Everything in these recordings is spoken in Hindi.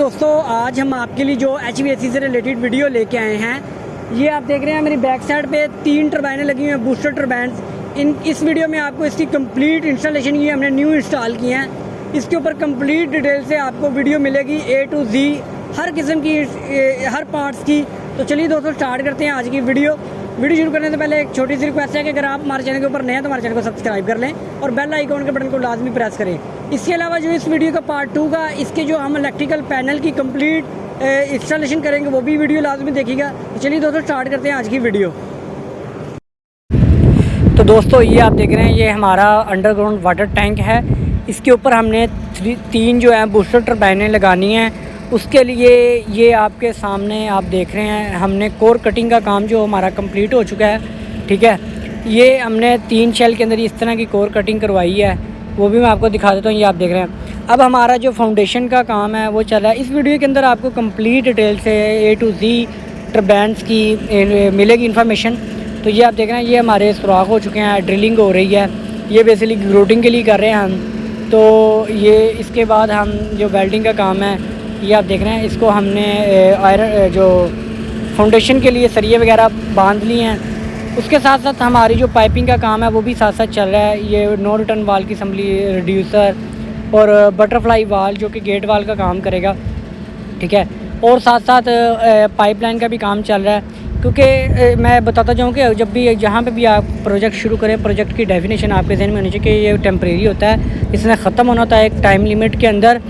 दोस्तों, आज हम आपके लिए जो HVAC से रिलेटेड वीडियो लेके आए हैं, ये आप देख रहे हैं मेरी बैक साइड पे 3 टर्बाइनें लगी हुई हैं, बूस्टर टर्बाइन्स। इस वीडियो में आपको इसकी कंप्लीट इंस्टॉलेशन की हमने न्यू इंस्टॉल की हैं। इसके ऊपर कंप्लीट डिटेल से आपको वीडियो मिलेगी A to Z, हर किस्म की हर पार्ट्स की। तो चलिए दोस्तों, स्टार्ट करते हैं आज की वीडियो शुरू करने से पहले एक छोटी सी रिक्वेस्ट है कि अगर आप हमारे चैनल के ऊपर नए हैं तो हमारे चैनल को सब्सक्राइब कर लें और बेल आइकॉन के बटन को लाजमी प्रेस करें। इसके अलावा जो इस वीडियो का पार्ट 2 का इसके जो हम इलेक्ट्रिकल पैनल की कंप्लीट इंस्टॉलेशन करेंगे वो भी वीडियो लाजमी देखिएगा। तो चलिए दोस्तों, स्टार्ट करते हैं आज की वीडियो। तो दोस्तों, ये आप देख रहे हैं, ये हमारा अंडरग्राउंड वाटर टैंक है। इसके ऊपर हमने 3 जो है बूस्टर टर्बाइनें लगानी हैं। उसके लिए ये आपके सामने आप देख रहे हैं, हमने कोर कटिंग का काम जो हमारा कंप्लीट हो चुका है। ठीक है, ये हमने 3 शेल के अंदर इस तरह की कोर कटिंग करवाई है, वो भी मैं आपको दिखा देता हूँ। ये आप देख रहे हैं। अब हमारा जो फाउंडेशन का काम है वो चल रहा है। इस वीडियो के अंदर आपको कंप्लीट डिटेल से A to Z टर्बाइन्स की मिलेगी इन्फॉर्मेशन। तो ये आप देख रहे हैं, ये हमारे सुराख हो चुके हैं, ड्रिलिंग हो रही है। ये बेसिकली ग्रूटिंग के लिए कर रहे हैं हम। तो ये इसके बाद हम जो वेल्डिंग का काम है, ये आप देख रहे हैं, इसको हमने आयरन जो फाउंडेशन के लिए सरिये वगैरह बांध लिए हैं। उसके साथ साथ हमारी जो पाइपिंग का काम है वो भी साथ साथ चल रहा है। ये नो रिटर्न वाल की असम्बली, रिड्यूसर और बटरफ्लाई वाल जो कि गेट वाल का काम करेगा। ठीक है, और साथ साथ पाइपलाइन का भी काम चल रहा है। क्योंकि मैं बताता जाऊँ कि जब भी जहाँ पे भी आप प्रोजेक्ट शुरू करें, प्रोजेक्ट की डेफिनेशन आपके जहन में होनी चाहिए कि ये टेम्परेरी होता है, इसने ख़त्म होना होता है एक टाइम लिमिट के अंदर।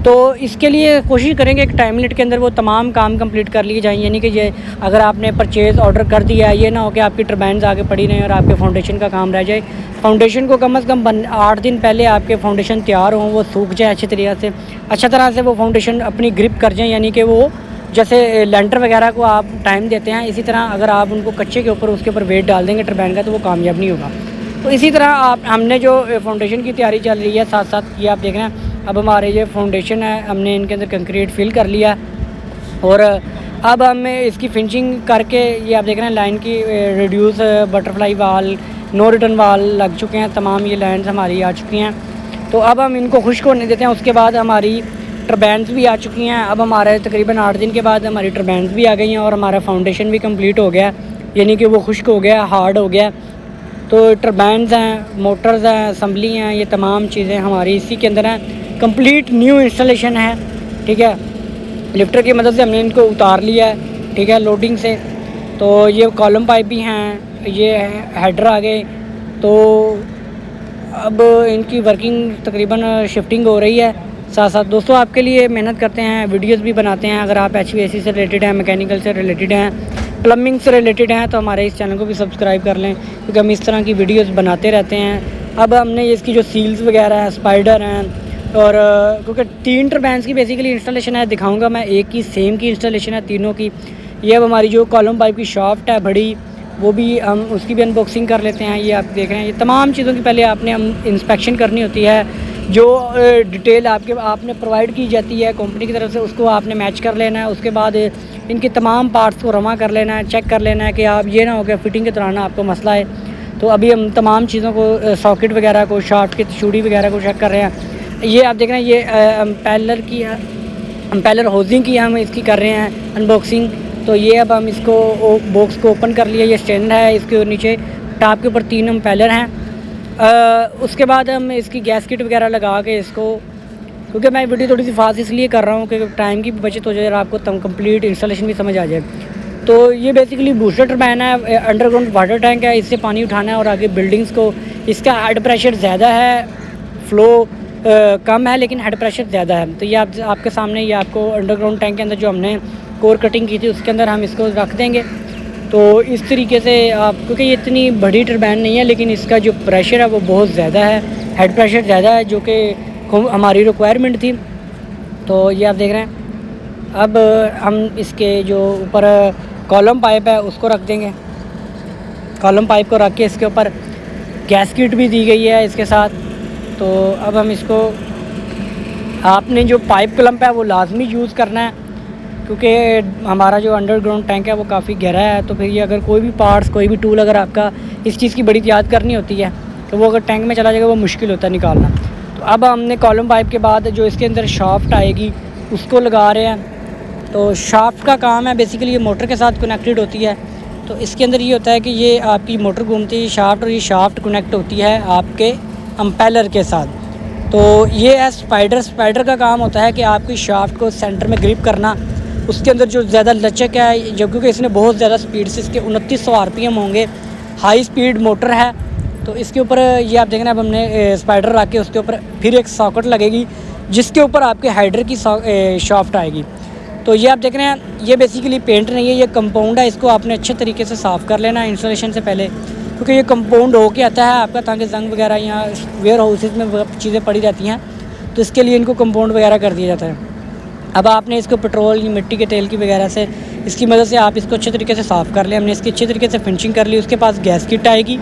तो इसके लिए कोशिश करेंगे एक टाइम लिमिट के अंदर वो तमाम काम कंप्लीट कर लिए जाएँ। यानी कि ये अगर आपने परचेज़ ऑर्डर कर दिया है, ये ना हो कि आपकी टर्बाइन्स आगे पड़ी रहें और आपके फाउंडेशन का काम रह जाए। फाउंडेशन को कम से कम 8 दिन पहले आपके फाउंडेशन तैयार हों, वो सूख जाए अच्छी तरह से वो फाउंडेशन अपनी ग्रिप कर जाएँ। यानी कि वो जैसे लेंटर वगैरह को आप टाइम देते हैं, इसी तरह अगर आप उनको कच्चे के ऊपर उसके ऊपर वेट डाल देंगे टर्बाइन का, तो वो कामयाब नहीं होगा। तो इसी तरह हमने जो फाउंडेशन की तैयारी चल रही है, साथ साथ ये आप देख रहे हैं, अब हमारे ये फाउंडेशन है, हमने इनके अंदर कंक्रीट फिल कर लिया और अब हम इसकी फिनिशिंग करके, ये आप देख रहे हैं, लाइन की रिड्यूस, बटरफ्लाई वाल, नो रिटर्न वाल लग चुके हैं। तमाम ये लाइन्स हमारी आ चुकी हैं। तो अब हम इनको खुश्क होने देते हैं। उसके बाद हमारी टर्बाइन्स भी आ चुकी हैं। अब हमारे तकरीबन 8 दिन के बाद हमारी टर्बाइन्स भी आ गई हैं और हमारा फाउंडेशन भी कंप्लीट हो गया, यानी कि वो खुश्क हो गया, हार्ड हो गया। तो टर्बाइन्स हैं, मोटर्स हैं, असम्बली हैं, ये तमाम चीज़ें हमारी इसी के अंदर हैं। कंप्लीट न्यू इंस्टॉलेशन है। ठीक है, लिफ्टर की मदद से हमने इनको उतार लिया है। ठीक है, लोडिंग से। तो ये कॉलम पाइप भी हैं, ये हेडर आ गए। तो अब इनकी वर्किंग तकरीबन शिफ्टिंग हो रही है। साथ साथ दोस्तों, आपके लिए मेहनत करते हैं, वीडियोस भी बनाते हैं। अगर आप HVAC से रिलेटेड हैं, मैकेनिकल से रिलेटेड हैं, प्लम्बिंग से रिलेटेड हैं, तो हमारे इस चैनल को भी सब्सक्राइब कर लें, क्योंकि हम इस तरह की वीडियोस बनाते रहते हैं। अब हमने इसकी जो सील्स वगैरह हैं, स्पाइडर हैं, और क्योंकि 3 टर्बाइन्स की बेसिकली इंस्टॉलेशन है, दिखाऊंगा मैं। एक की सेम की इंस्टॉलेशन है तीनों की। ये अब हमारी जो कॉलम पाइप की शाफ्ट है बड़ी, वो भी हम उसकी भी अनबॉक्सिंग कर लेते हैं। ये आप देख रहे हैं, ये तमाम चीज़ों की पहले आपने इंस्पेक्शन करनी होती है। जो डिटेल आपने प्रोवाइड की जाती है कंपनी की तरफ से, उसको आपने मैच कर लेना है। उसके बाद इनके तमाम पार्ट्स को रमा कर लेना है, चेक कर लेना है कि आप ये ना हो कि फिटिंग के दौरान आपको मसला है। तो अभी हम तमाम चीज़ों को, सॉकेट वगैरह को, शाफ्ट की चूड़ी वगैरह को चेक कर रहे हैं। ये आप देख रहे हैं, ये एम्पेलर होजिंग की हम इसकी कर रहे हैं अनबॉक्सिंग। तो ये अब हम इसको बॉक्स को ओपन कर लिया। ये स्टैंड है, इसके नीचे टॉप के ऊपर 3 एम्पेलर हैं। उसके बाद हम इसकी गैस किट वगैरह लगा के इसको, क्योंकि मैं वीडियो थोड़ी सी फास्ट इसलिए कर रहा हूँ कि टाइम की भी बचत हो जाए और आपको कंप्लीट इंस्टॉलेशन भी समझ आ जाए। तो ये बेसिकली बूस्टर टर्बाइन है, अंडरग्राउंड वाटर टैंक है, इससे पानी उठाना है और आगे बिल्डिंग्स को। इसका हेड प्रेशर ज़्यादा है, फ्लो कम है, लेकिन हेड प्रेशर ज़्यादा है। तो ये आपके सामने, ये आपको अंडरग्राउंड टैंक के अंदर जो हमने कोर कटिंग की थी उसके अंदर हम इसको रख देंगे। तो इस तरीके से आप, क्योंकि ये इतनी बड़ी टर्बाइन नहीं है, लेकिन इसका जो प्रेशर है वो बहुत ज़्यादा है, हेड प्रेशर ज़्यादा है, जो कि हमारी रिक्वायरमेंट थी। तो ये आप देख रहे हैं, अब हम इसके जो ऊपर कॉलम पाइप है उसको रख देंगे। कॉलम पाइप को रख के इसके ऊपर गैस किट भी दी गई है इसके साथ। तो अब हम इसको, आपने जो पाइप क्लम्प है वो लाजमी यूज़ करना है, क्योंकि हमारा जो अंडरग्राउंड टैंक है वो काफ़ी गहरा है। तो फिर ये अगर कोई भी पार्ट्स, कोई भी टूल अगर आपका इस चीज़ की बड़ी याद करनी होती है, तो वो अगर टैंक में चला जाएगा वो मुश्किल होता है निकालना। तो अब हमने कॉलम पाइप के बाद जो इसके अंदर शाफ्ट आएगी, उसको लगा रहे हैं। तो शाफ्ट का काम है बेसिकली, ये मोटर के साथ कनेक्टेड होती है। तो इसके अंदर ये होता है कि ये आपकी मोटर घूमती है शाफ्ट, और ये शाफ्ट कनेक्ट होती है आपके अम्पेलर के साथ। तो ये है स्पाइडर। स्पाइडर का काम होता है कि आपकी शाफ्ट को सेंटर में ग्रिप करना, उसके अंदर जो ज़्यादा लचक है, जब क्योंकि इसने बहुत ज़्यादा स्पीड से, इसके 2900 RPM होंगे, हाई स्पीड मोटर है। तो इसके ऊपर ये आप देख रहे हैं, अब हमने स्पाइडर रख के उसके ऊपर फिर एक सॉकेट लगेगी जिसके ऊपर आपके हाइड्र की शाफ्ट आएगी। तो ये आप देख रहे हैं, ये बेसिकली पेंट नहीं है, ये कंपाउंड है। इसको आपने अच्छे तरीके से साफ़ कर लेना है इंस्टॉलेशन से पहले, क्योंकि ये कंपाउंड होके आता है आपका, ताकि जंग वगैरह यहाँ वेयर हाउसेज में चीज़ें पड़ी रहती हैं, तो इसके लिए इनको कंपाउंड वगैरह कर दिया जाता है। अब आपने इसको पेट्रोल या मिट्टी के तेल की वगैरह से, इसकी मदद से आप इसको अच्छे तरीके से साफ़ कर लें। हमने इसकी अच्छे तरीके से फिनिशिंग कर ली। उसके पास गैस किट आएगी,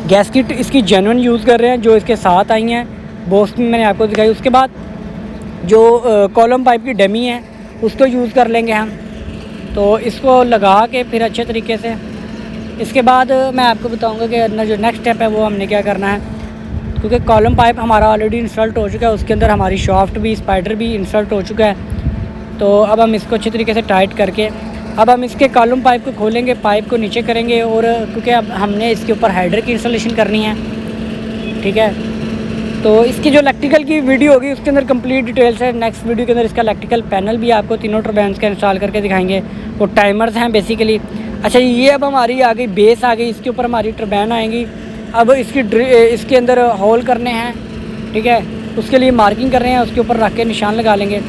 गैस किट इसकी जेन्युइन यूज़ कर रहे हैं, जो इसके साथ आई हैं बॉक्स में मैंने आपको दिखाई। उसके बाद जो कॉलम पाइप की डमी है उसको यूज़ कर लेंगे हम। तो इसको लगा के फिर अच्छे तरीके से, इसके बाद मैं आपको बताऊंगा कि जो नेक्स्ट स्टेप है वो हमने क्या करना है, क्योंकि कॉलम पाइप हमारा ऑलरेडी इंस्टॉल्ड हो चुका है, उसके अंदर हमारी शाफ्ट भी, स्पाइडर भी इंस्टॉल्ड हो चुका है। तो अब हम इसको अच्छे तरीके से टाइट करके, अब हम इसके कॉलम पाइप को खोलेंगे, पाइप को नीचे करेंगे, और क्योंकि अब हमने इसके ऊपर हाइड्र की इंस्टॉलेशन करनी है, ठीक है। तो इसकी जो इलेक्ट्रिकल की वीडियो होगी उसके अंदर कंप्लीट डिटेल्स है। नेक्स्ट वीडियो के अंदर इसका इलेक्ट्रिकल पैनल भी आपको तीनों टर्बाइन्स का इंस्टॉल करके दिखाएंगे। वो टाइमर्स हैं बेसिकली। अच्छा, ये अब हमारी आ गई बेस आ गई, इसके ऊपर हमारी टर्बाइन आएंगी। अब इसके अंदर होल करने हैं, ठीक है, उसके लिए मार्किंग कर रहे हैं, उसके ऊपर रख के निशान लगा लेंगे।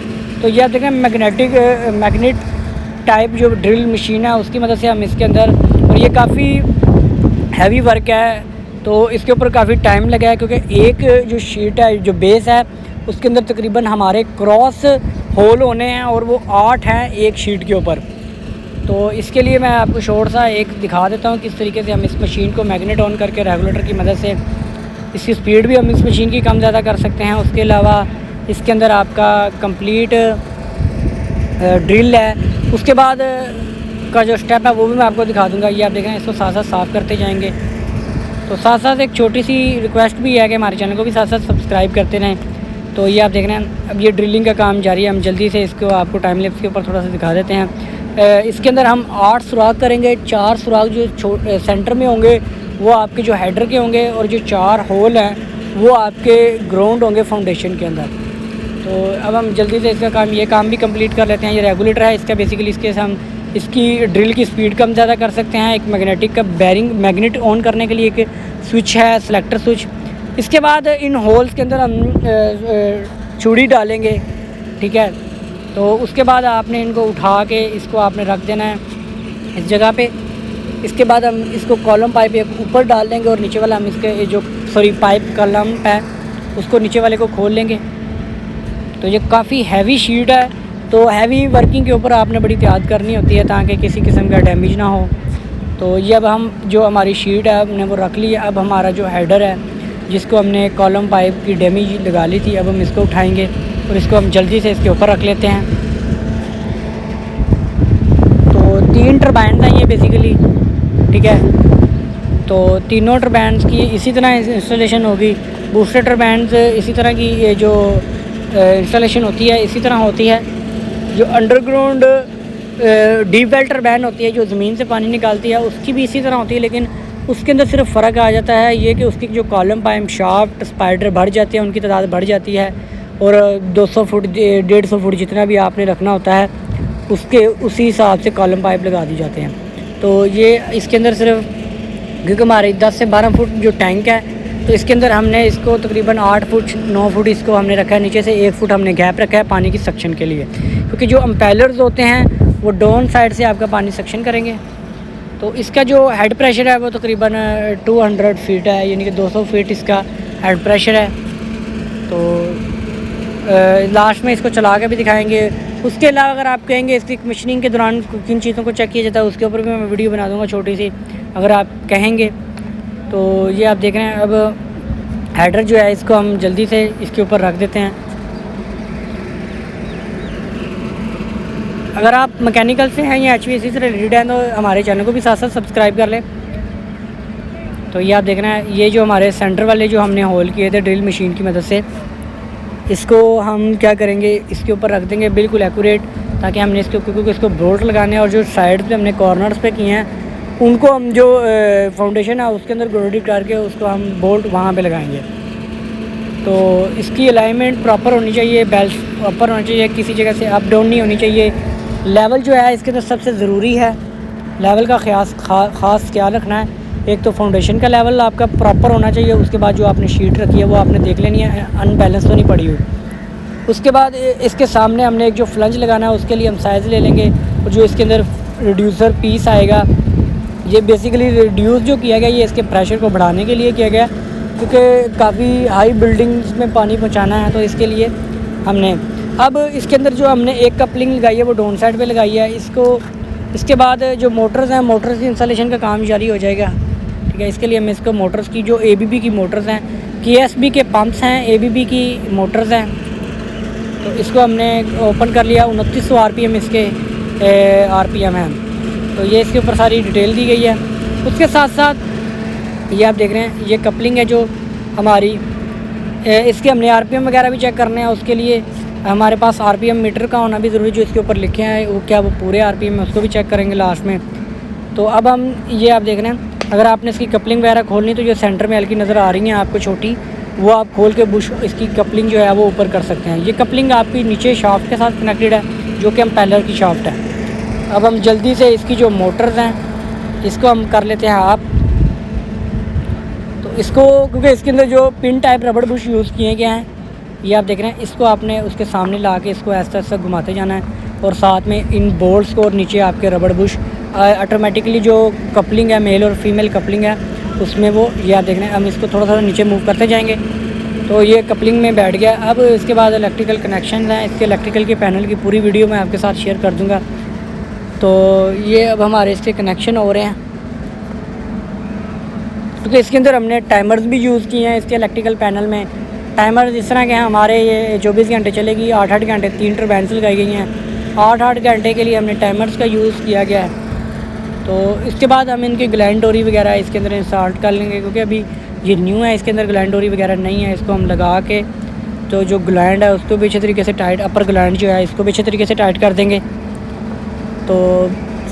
तो ये आप देखें मैग्नेट टाइप जो ड्रिल मशीन है उसकी मदद से हम इसके अंदर, और ये काफ़ी हैवी वर्क है, तो इसके ऊपर काफ़ी टाइम लगा है, क्योंकि एक जो शीट है, जो बेस है, उसके अंदर तकरीबन हमारे क्रॉस होल होने हैं, और वो 8 हैं एक शीट के ऊपर। तो इसके लिए मैं आपको शॉर्ट सा एक दिखा देता हूँ किस तरीके से हम इस मशीन को मैग्नेट ऑन करके रेगुलेटर की मदद से इसकी स्पीड भी हम इस मशीन की कम ज़्यादा कर सकते हैं। उसके अलावा इसके अंदर आपका कंप्लीट ड्रिल है। उसके बाद का जो स्टेप है वो भी मैं आपको दिखा दूँगा। ये आप देखें, इसको साथ साथ साफ़ करते जाएंगे। तो साथ साथ एक छोटी सी रिक्वेस्ट भी है कि हमारे चैनल को भी साथ साथ सब्सक्राइब करते रहें। तो ये आप देख रहे हैं, अब ये ड्रिलिंग का काम जारी है। हम जल्दी से इसको आपको टाइम लैप्स के ऊपर थोड़ा सा दिखा देते हैं। इसके अंदर हम 8 सुराख करेंगे। 4 सुराख जो सेंटर में होंगे वो आपके जो हेडर के होंगे, और जो 4 होल हैं वो आपके ग्राउंड होंगे फाउंडेशन के अंदर। तो अब हम जल्दी से इसका काम, ये काम भी कंप्लीट कर लेते हैं। ये रेगुलेटर है इसका, बेसिकली इसके से हम इसकी ड्रिल की स्पीड कम ज़्यादा कर सकते हैं। एक मैग्नेटिक का बैरिंग, मैग्नेट ऑन करने के लिए एक स्विच है, सेलेक्टर स्विच। इसके बाद इन होल्स के अंदर हम चूड़ी डालेंगे, ठीक है। तो उसके बाद आपने इनको उठा के इसको आपने रख देना है इस जगह पे। इसके बाद हम इसको कॉलम पाइप एक ऊपर डाल देंगे, और नीचे वाला हम इसके जो पाइप का लंप है उसको नीचे वाले को खोल लेंगे। तो ये काफ़ी हैवी शीट है, तो हैवी वर्किंग के ऊपर आपने बड़ी एहतियात करनी होती है ताकि किसी किस्म का डैमेज ना हो। तो ये अब हम जो हमारी शीट है हमने वो रख ली है। अब हमारा जो हेडर है जिसको हमने कॉलम पाइप की डमी लगा ली थी, अब हम इसको उठाएंगे और इसको हम जल्दी से इसके ऊपर रख लेते हैं। तो 3 टरबाइन हैं ये बेसिकली, ठीक है। तो तीनों टरबाइन्स की इसी तरह इंस्टॉलेशन होगी। बूस्टर टरबाइन्स इसी तरह की ये जो इंस्टॉलेशन होती है इसी तरह होती है। जो अंडरग्राउंड डीप वेल टरबाइन होती है जो ज़मीन से पानी निकालती है उसकी भी इसी तरह होती है, लेकिन उसके अंदर सिर्फ फ़र्क आ जाता है ये कि उसकी जो कॉलम पाइप, शाफ्ट, स्पाइडर बढ़ जाते हैं, उनकी तादाद बढ़ जाती है, और 200 फुट 150 फुट जितना भी आपने रखना होता है उसके उसी हिसाब से कॉलम पाइप लगा दी जाते हैं। तो ये इसके अंदर सिर्फ, क्योंकि हमारे 10 से 12 फुट जो टैंक है तो इसके अंदर हमने इसको तकरीबन 8 फुट 9 फुट इसको हमने रखा है, नीचे से 1 फुट हमने गैप रखा है पानी की सक्शन के लिए, क्योंकि जो अम्पेलर्स होते हैं वो डाउन साइड से आपका पानी सक्शन करेंगे। तो इसका जो हेड प्रेशर है वो तकरीबन 200 फीट है, यानी कि 200 फीट इसका हेड प्रेशर है। तो लास्ट में इसको चला के भी दिखाएंगे। उसके अलावा अगर आप कहेंगे इसकी कमीशनिंग के दौरान किन चीज़ों को चेक किया जाता है उसके ऊपर भी मैं वीडियो बना दूंगा छोटी सी, अगर आप कहेंगे। तो ये आप देख रहे हैं, अब हेडर जो है इसको हम जल्दी से इसके ऊपर रख देते हैं। अगर आप मैकेनिकल से हैं या HVAC से रिलेटेड हैं तो हमारे चैनल को भी साथ साथ सब्सक्राइब कर लें। तो ये आप देख रहे हैं, ये जो हमारे सेंटर वाले जो हमने होल किए थे ड्रिल मशीन की मदद से, इसको हम क्या करेंगे, इसके ऊपर रख देंगे बिल्कुल एक्यूरेट, ताकि हमने इसके क्योंकि इसको बोल्ट लगाने हैं और जो साइड पे हमने कॉर्नर्स पे किए हैं उनको हम जो फाउंडेशन है उसके अंदर गोल्डी करके उसको हम बोल्ट वहाँ पे लगाएंगे। तो इसकी अलाइनमेंट प्रॉपर होनी चाहिए, बेल्ट प्रॉपर होना चाहिए, किसी जगह से अप डाउन नहीं होनी चाहिए। लेवल जो है इसके अंदर सबसे ज़रूरी है, लेवल का ख़ास ख्याल रखना है। एक तो फाउंडेशन का लेवल आपका प्रॉपर होना चाहिए, उसके बाद जो आपने शीट रखी है वो आपने देख लेनी है अनबैलेंस तो नहीं पड़ी हुई। उसके बाद इसके सामने हमने एक जो फ्लंज लगाना है उसके लिए हम साइज़ ले लेंगे, और जो इसके अंदर रिड्यूसर पीस आएगा, ये बेसिकली रिड्यूस जो किया गया ये इसके प्रेशर को बढ़ाने के लिए किया गया, क्योंकि काफ़ी हाई बिल्डिंग्स में पानी पहुंचाना है, तो इसके लिए हमने अब इसके अंदर जो हमने एक कपलिंग लगाई है वो डाउन साइड पे लगाई है इसके बाद जो मोटर्स हैं, मोटर्स की इंस्टॉलेशन का काम जारी हो जाएगा। ठीक है, इसके लिए हमें इसको मोटर्स की जो ABB की मोटर्स हैं, KSB के पंप्स हैं, ABB की मोटर्स हैं, तो इसको हमने ओपन कर लिया। 2900 RPM इसके RPM हैं, तो ये इसके ऊपर सारी डिटेल दी गई है। उसके साथ साथ ये आप देख रहे हैं ये कपलिंग है जो हमारी, इसके हमने RPM वगैरह भी चेक करने हैं। उसके लिए हमारे पास RPM मीटर का होना भी ज़रूरी, जो इसके ऊपर लिखे हैं वो क्या वो पूरे RPM है, उसको भी चेक करेंगे लास्ट में। तो अब हम ये आप देख रहे हैं, अगर आपने इसकी कपलिंग वगैरह खोलनी तो जो सेंटर में हल्की नज़र आ रही हैं आपको छोटी, वो आप खोल के बुश इसकी कपलिंग जो है वो ऊपर कर सकते हैं। ये कपलिंग आपकी नीचे शाफ्ट के साथ कनेक्टेड है, जो कि एम्पेलर की शाफ्ट है। अब हम जल्दी से इसकी जो मोटर्स हैं इसको हम कर लेते हैं आप, तो इसको क्योंकि इसके अंदर जो पिन टाइप रबड़ बुश यूज़ किए गए हैं ये आप देख रहे हैं, इसको आपने उसके सामने ला के इसको ऐसा ऐसा घुमाते जाना है, और साथ में इन बोल्ट्स को और नीचे आपके रबड़ बुश ऑटोमेटिकली जो कपलिंग है मेल और फीमेल कपलिंग है उसमें वो ये आप देख रहे हैं। हम इसको थोड़ा सा नीचे मूव करते जाएंगे तो ये कपलिंग में बैठ गया। अब इसके बाद इलेक्ट्रिकल कनेक्शन हैं, इसके इलेक्ट्रिकल के पैनल की पूरी वीडियो मैं आपके साथ शेयर कर दूँगा। तो ये अब हमारे इसके कनेक्शन हो रहे हैं, क्योंकि इसके अंदर हमने टाइमर्स भी यूज़ किए हैं। इसके इलेक्ट्रिकल पैनल में टाइमर्स इस तरह के हैं, हमारे ये 24 घंटे चलेगी, 8-8 घंटे 3 टर्बाइन्स लगाई गई हैं, 8-8 घंटे के लिए हमने टाइमर्स का यूज़ किया गया है। तो इसके बाद हम इनके ग्लैंड डोरी वगैरह इसके अंदर इंस्टॉल कर लेंगे, क्योंकि अभी ये न्यू है, इसके अंदर ग्लैंड डोरी वगैरह नहीं है। इसको हम लगा के तो जो ग्लैंड है उसको भी अच्छे तरीके से टाइट, अपर ग्लैंड जो है इसको भी अच्छे तरीके से टाइट कर देंगे। तो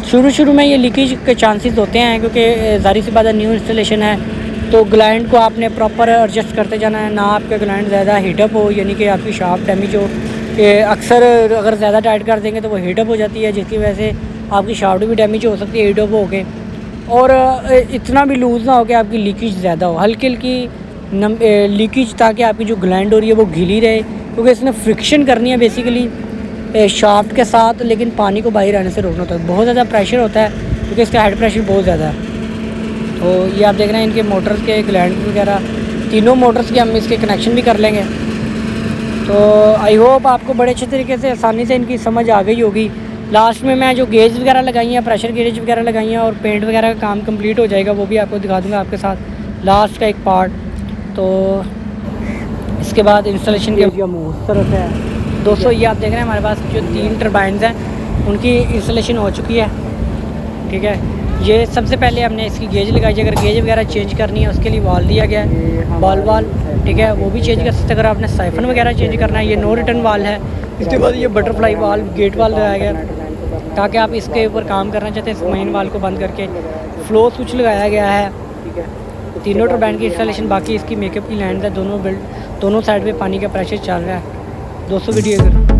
शुरू में ये लीकेज के चांसेस होते हैं, क्योंकि ज़ाहिर सी बात है न्यू इंस्टॉलेशन है, तो ग्लैंड को आपने प्रॉपर एडजस्ट करते जाना है, ना आपका ग्लैंड ज़्यादा हीटअप हो, यानी कि आपकी शाफ्ट डैमेज हो। अक्सर अगर ज़्यादा टाइट कर देंगे तो वो हीटअप हो जाती है, जिसकी वजह से आपकी शाफ्ट भी डैमेज हो सकती है हीटअप हो के, और इतना भी लूज़ ना हो कि आपकी लीकेज ज़्यादा हो, हल्की हल्की लीकेज, ताकि आपकी जो ग्लैंड हो रही है वो गीली रहे, क्योंकि इसने फ्रिक्शन करनी है बेसिकली शाफ्ट के साथ, लेकिन पानी को बाहर आने से रोकना होता है। बहुत ज़्यादा प्रेशर होता है क्योंकि इसका हेड प्रेशर बहुत ज़्यादा है। तो ये आप देख रहे हैं इनके मोटर्स के ग्लैंड वगैरह, तीनों मोटर्स के हम इसके कनेक्शन भी कर लेंगे। तो आई होप आपको बड़े अच्छे तरीके से आसानी से इनकी समझ आ गई होगी। लास्ट में मैं जो गेज वगैरह लगाई हैं, प्रेशर गेज वगैरह लगाई हैं, और पेंट वगैरह का काम कंप्लीट हो जाएगा, वो भी आपको दिखा दूंगा आपके साथ लास्ट का एक पार्ट। तो इसके बाद इंस्टॉलेशन के तरफ है दोस्तों, ये आप देख रहे हैं हमारे पास जो 3 टर्बाइन्स हैं उनकी इंस्टॉलेशन हो चुकी है। ठीक है, ये सबसे पहले हमने इसकी गेज लगाई है। अगर गेज वगैरह चेंज करनी है उसके लिए वाल दिया गया है, बॉल वाल, ठीक है, वो भी चेंज कर सकते हैं। अगर आपने साइफन वगैरह चेंज करना है, ये नो रिटर्न वाल है। इसके बाद ये बटरफ्लाई वाल, गेट वाल लगाया गया, ताकि आप इसके ऊपर काम करना चाहते हैं इस मेन वाल को बंद करके। फ्लो स्विच लगाया गया है। तीनों टर्बाइन की इंस्टॉलेशन, बाकी इसकी मेकअप की लैंड है, दोनों साइड पे पानी का प्रेशर चल रहा है। 200 वीडियो